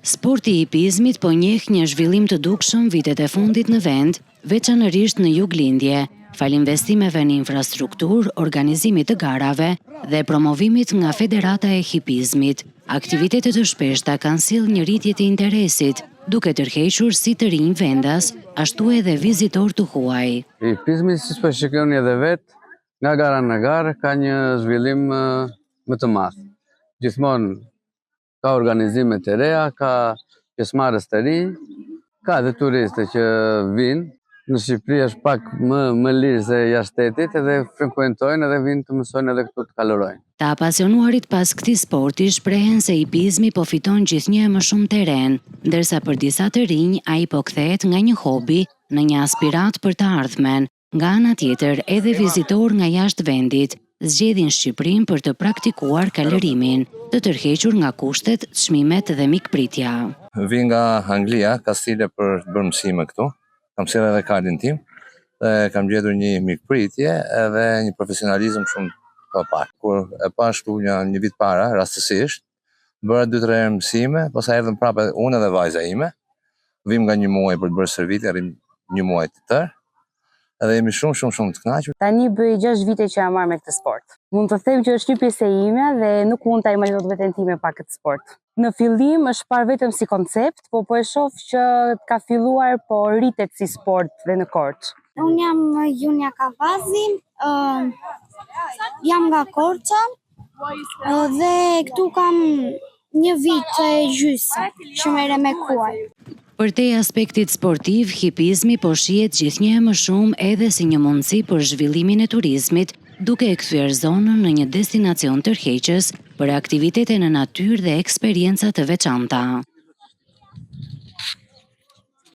Sporti i hipizmit po njeh një zhvillim të dukshëm vitet e fundit në vend, veçanërisht në juglindje, fal investimeve në infrastrukturë, organizimit të garave dhe promovimit nga Federata e Hipizmit. Aktivitetet të shpeshta kanë sjellë një rritje të interesit, duke tërhequr si të rinj vendas, ashtu edhe vizitor të huaj. Hipizmi, siç po shikoni edhe vet, nga gara në garë ka një zhvillim më të madh. Gjithmonë ka organizime të reja, ka pjesëmarrës të rinj, ka dhe turistë që vinë. Në Shqipëri është pak më lirë se jashtë shtetit, edhe frekuentojnë edhe vinë të mësojnë edhe këtu të kalorojnë. Të apasionuarit pas këtij sporti shprehen se hipizmi po fiton gjithnjë më shumë terren, ndërsa për disa të rinj ai po kthehet nga një hobi në një aspirat për të ardhmen. Nga ana tjetër, edhe vizitor nga jashtë vendit zgjedhin Shqipërinë për të praktikuar kalorimin, të tërhequr nga kushtet, çmimet dhe mikpritja. Vi nga Anglia, ka stile për të bërë mësime këtu. Kam sjellë edhe kardin tim dhe kam gjetur një mikpritje edhe një profesionalizëm shumë të parë. Kur e pash këtu një vit para, rastësisht, bëra 2-3 herë mësime, pastaj erdhëm prapë unë dhe vajza ime. Vim nga një muaj për të bërë servitje, arrim një muaj të tërë. Edhe jemi shumë të kënaqur. Tani bëj 6 vite që jam marrë me këtë sport. Mund të them që është një pjesë e ime dhe nuk mund ta imagjinoj veten time pa këtë sport. Në fillim është parë vetëm si koncept, po e shoh që ka filluar po rritet si sport dhe në Korçë. Unë jam Junja Kavazi, jam nga Korça dhe këtu kam një vit e gjysmë që merrem me kuaj. Përtej aspektit sportiv, hipizmi po shihet gjithnjë më shumë edhe si një mundësi për zhvillimin e turizmit, duke e kthyer zonën në një destinacion tërheqës për aktivitete në natyrë dhe eksperienca të veçanta.